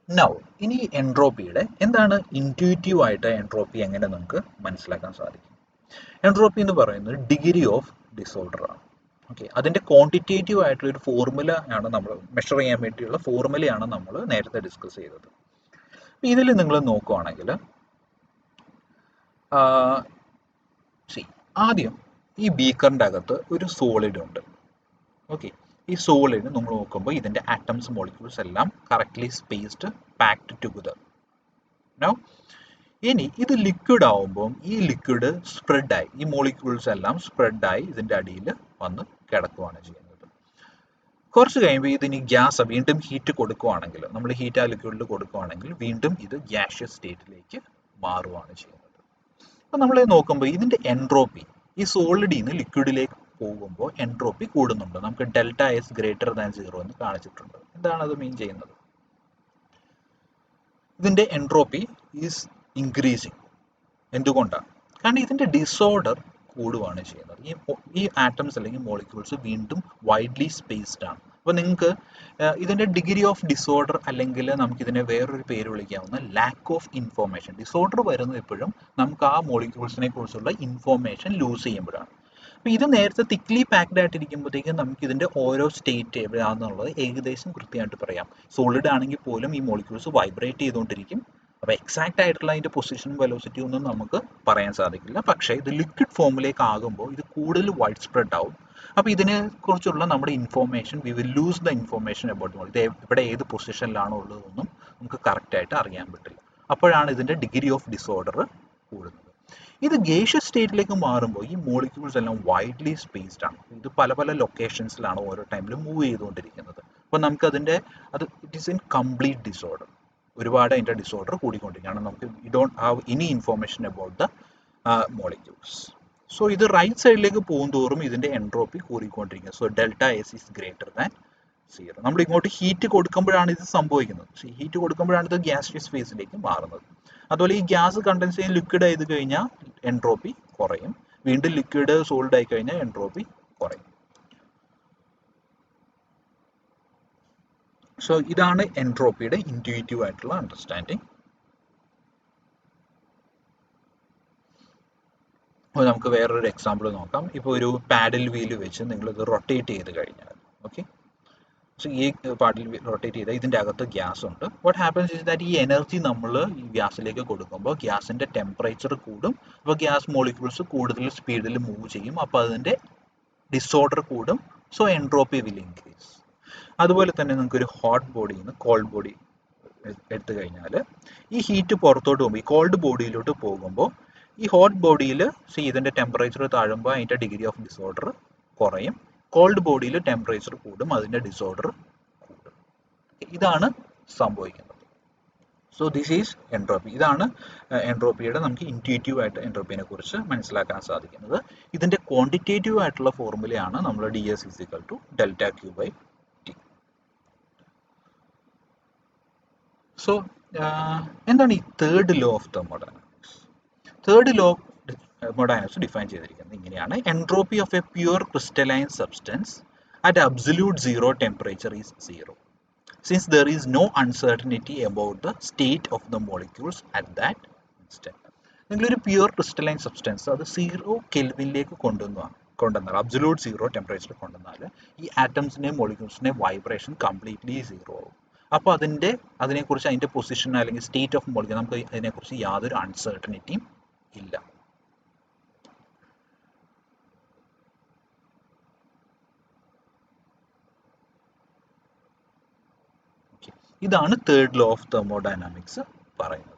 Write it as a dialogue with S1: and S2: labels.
S1: Now ഇനി എൻട്രോപ്പിയുടെ എന്താണ് intuitive ആയിട്ട് എൻട്രോപ്പി എങ്ങനെ നമുക്ക് മനസ്സിലാക്കാൻ സാധിക്കും? എൻട്രോപ്പി എന്ന് പറയുന്നത് ഡിഗ്രി ഓഫ് ഡിസോർഡർ ആണ്. ഓക്കെ, അതിൻ്റെ ക്വാണ്ടിറ്റേറ്റീവ് ആയിട്ടുള്ള ഒരു ഫോർമുല ആണ് നമ്മൾ മെഷർ ചെയ്യാൻ വേണ്ടിയുള്ള ഫോർമുലയാണ് നമ്മൾ നേരത്തെ ഡിസ്കസ് ചെയ്തത്. ഇതിൽ നിങ്ങൾ നോക്കുവാണെങ്കിൽ ആദ്യം ഈ ബീക്കറിൻ്റെ അകത്ത് ഒരു സോളിഡ് ഉണ്ട്. ഓക്കെ, ഈ സോളിഡ് നമ്മൾ നോക്കുമ്പോൾ ഇതിൻ്റെ ആറ്റംസ് മോളിക്യൂൾസ് എല്ലാം correctly spaced packed together. Now ഇനി ഇത് ലിക്വിഡ് ആവുമ്പോൾ ഈ ലിക്വിഡ് സ്പ്രെഡായി, ഈ മോളിക്യൂൾസ് എല്ലാം സ്പ്രെഡായി ഇതിൻ്റെ അടിയിൽ വന്ന് കിടക്കുകയാണ് ചെയ്യുന്നത്. കുറച്ച് കഴിയുമ്പോൾ ഇതിന് ഗ്യാസ് വീണ്ടും ഹീറ്റ് കൊടുക്കുകയാണെങ്കിൽ, നമ്മൾ ഹീറ്റ് ആ ലിക്വിഡിൽ കൊടുക്കുകയാണെങ്കിൽ വീണ്ടും ഇത് ഗ്യാഷ്യസ് സ്റ്റേറ്റിലേക്ക് മാറുകയാണ് ചെയ്യുന്നത്. അപ്പോൾ നമ്മൾ നോക്കുമ്പോൾ ഇതിൻ്റെ എൻട്രോപ്പി ഈ സോളിഡിൽ നിന്ന് ലിക്വിഡിലേക്ക് പോകുമ്പോൾ എൻട്രോപ്പി കൂടുന്നുണ്ട്. നമുക്ക് ഡെൽറ്റ എസ് ഗ്രേറ്റർ ദാൻ 0 എന്ന് കാണിച്ചിട്ടുണ്ട്. എന്താണ് അത് മീൻ ചെയ്യുന്നത്? ഇതിൻ്റെ എൻട്രോപ്പി ഈസ് ഇൻക്രീസിങ്. എന്തുകൊണ്ടാണ്? കാരണം ഇതിൻ്റെ ഡിസോർഡർ കൂടുകയാണ് ചെയ്യുന്നത്. ഈ ആറ്റംസ് അല്ലെങ്കിൽ മോളിക്യൂൾസ് വീണ്ടും വൈഡ്ലി സ്പേസ്ഡ് ആണ്. അപ്പോൾ നിങ്ങൾക്ക് ഇതിൻ്റെ ഡിഗ്രി ഓഫ് ഡിസോർഡർ അല്ലെങ്കിൽ നമുക്കിതിനെ വേറൊരു പേര് വിളിക്കാവുന്ന ലാക്ക് ഓഫ് ഇൻഫോർമേഷൻ. ഡിസോർഡർ വരുന്നത് എപ്പോഴും നമുക്ക് ആ മോളിക്യൂൾസിനെ കുറിച്ചുള്ള ഇൻഫോർമേഷൻ ലൂസ് ചെയ്യുമ്പോഴാണ്. അപ്പോൾ ഇത് നേരത്തെ തിക്ലി പാക്ഡ് ആയിട്ടിരിക്കുമ്പോഴത്തേക്കും നമുക്ക് ഇതിൻ്റെ ഓരോ സ്റ്റേറ്റ് എവിടെയാണെന്നുള്ളത് ഏകദേശം കൃത്യമായിട്ട് പറയാം. സോളിഡ് ആണെങ്കിൽ പോലും ഈ മോളിക്യൂൾസ് വൈബ്രേറ്റ് ചെയ്തുകൊണ്ടിരിക്കും. അപ്പോൾ എക്സാക്റ്റ് ആയിട്ടുള്ള അതിൻ്റെ പൊസിഷനും വെലോസിറ്റി ഒന്നും നമുക്ക് പറയാൻ സാധിക്കില്ല. പക്ഷേ ഇത് ലിക്വിഡ് ഫോമിലേക്ക് ആകുമ്പോൾ ഇത് കൂടുതൽ വൈഡ് സ്പ്രെഡ് ആവും. അപ്പോൾ ഇതിനെക്കുറിച്ചുള്ള നമ്മുടെ information we will lose the information about mole. ഇത് ഇവിടെ ഏത് പൊസിഷനിലാണോ ഉള്ളതെന്നും നമുക്ക് കറക്റ്റായിട്ട് അറിയാൻ പറ്റില്ല. അപ്പോഴാണ് ഇതിൻ്റെ ഡിഗ്രി ഓഫ് ഡിസോർഡർ കൂടുന്നത്. ഇത് ഗേഷ്യസ് സ്റ്റേറ്റിലേക്ക് മാറുമ്പോൾ ഈ മോളിക്യൂൾസ് എല്ലാം വൈഡ്ലി സ്പേസ്ഡ് ആണ്. ഇത് പല പല ലൊക്കേഷൻസിലാണ് ഓരോ ടൈമിലും മൂവ് ചെയ്തുകൊണ്ടിരിക്കുന്നത്. അപ്പോൾ നമുക്കതിൻ്റെ it is in complete disorder. ഒരുപാട് അതിൻ്റെ ഡിസോർഡർ കൂടിക്കൊണ്ടിരിക്കുകയാണ്. നമുക്ക് we don't have any information about the molecules. So ഇത് റൈറ്റ് സൈഡിലേക്ക് പോകും തോറും ഇതിൻ്റെ എൻട്രോപ്പി കൂടിക്കൊണ്ടിരിക്കുക. So delta S is greater than 0. നമ്മൾ ഇങ്ങോട്ട് ഹീറ്റ് കൊടുക്കുമ്പോഴാണ് ഇത് സംഭവിക്കുന്നത്. ഹീറ്റ് കൊടുക്കുമ്പോഴാണ് ഇത് ഗ്യാസിയസ് ഫേസിലേക്ക് മാറുന്നത്. അതുപോലെ ഈ ഗ്യാസ് കണ്ടൻസ് ചെയ്ത് ലിക്വിഡ് ആയി കഴിഞ്ഞാൽ എൻട്രോപ്പി കുറയും. വീണ്ടും ലിക്വിഡ് സോളിഡ് ആയി കഴിഞ്ഞാൽ എൻട്രോപ്പി കുറയും. സോ ഇതാണ് എൻട്രോപ്പിയുടെ ഇൻറ്റ്യൂറ്റീവ് ആയിട്ടുള്ള അണ്ടർസ്റ്റാൻഡിങ്. അപ്പോൾ നമുക്ക് വേറൊരു എക്സാമ്പിൾ നോക്കാം. ഇപ്പോൾ ഒരു പാഡൽ വീല് വെച്ച് നിങ്ങളിത് റൊട്ടേറ്റ് ചെയ്ത് കഴിഞ്ഞാൽ, ഓക്കെ, സോ ഈ പാഡിൽ റൊട്ടേറ്റ് ചെയ്താൽ ഇതിൻ്റെ അകത്ത് ഗ്യാസ് ഉണ്ട്. വാട്ട് ഹാപ്പൻസ് ഇസ് ദാറ്റ് ഈ എനർജി നമ്മൾ ഈ ഗ്യാസിലേക്ക് കൊടുക്കുമ്പോൾ ഗ്യാസിൻ്റെ ടെമ്പറേച്ചർ കൂടും. അപ്പോൾ ഗ്യാസ് മോളിക്യൂൾസ് കൂടുതൽ സ്പീഡിൽ മൂവ് ചെയ്യും. അപ്പോൾ അതിൻ്റെ ഡിസോർഡർ കൂടും. So entropy will increase. അതുപോലെ തന്നെ നമുക്കൊരു ഹോട്ട് ബോഡിയിൽ നിന്ന് കോൾഡ് ബോഡി എടുത്തു കഴിഞ്ഞാൽ ഈ ഹീറ്റ് പുറത്തോട്ട് പോകുമ്പോൾ ഈ കോൾഡ് ബോഡിയിലോട്ട് പോകുമ്പോൾ ഈ ഹോട്ട് ബോഡിയിൽ ഇതിൻ്റെ ടെമ്പറേച്ചർ താഴുമ്പോൾ അതിൻ്റെ ഡിഗ്രി ഓഫ് ഡിസോർഡർ കുറയും. കോൾഡ് ബോഡിയിൽ ടെമ്പറേച്ചർ കൂടും, അതിൻ്റെ ഡിസോർഡർ കൂടും. ഇതാണ് സംഭവിക്കുന്നത്. So this is entropy. ഇതാണ് എൻട്രോപ്പിയുടെ നമുക്ക് ഇൻറ്റ്യൂറ്റീവ് ആയിട്ട് എൻട്രോപ്പിനെ കുറിച്ച് മനസ്സിലാക്കാൻ സാധിക്കുന്നത്. ഇതിൻ്റെ ക്വാണ്ടിറ്റേറ്റീവ് ആയിട്ടുള്ള ഫോർമുലയാണ് നമ്മൾ DS = ഡെൽറ്റ Q/T. സോ എന്താണ് ഈ third law of thermodynamics? Third law of thermodynamics define ചെയ്തിരിക്കുന്നത് ഇങ്ങനെയാണ്: entropy of A pure crystalline substance at absolute 0 temperature is 0 since there is no uncertainty about the state of the molecules at that instant. നിങ്ങളൊരു pure crystalline substance അത് 0 കെൽവിനിലേക്ക് കൊണ്ടുവന്നാൽ absolute 0 temperature കൊണ്ടുവന്നാൽ ഈ ആറ്റംസിൻ്റെയും മോളിക്യൂൾസിൻ്റെയും vibration completely 0 ആവും. അപ്പോൾ അതിനെക്കുറിച്ച് അതിൻ്റെ position അല്ലെങ്കിൽ സ്റ്റേറ്റ് ഓഫ് മോളിക്യൂൾ നമുക്ക് അതിനെക്കുറിച്ച് യാതൊരു അൺസർട്ടനിറ്റിയും ഇല്ല. ഇതാണ് തേർഡ് ലോ ഓഫ് തെർമോഡൈനാമിക്സ് പറയുന്നത്.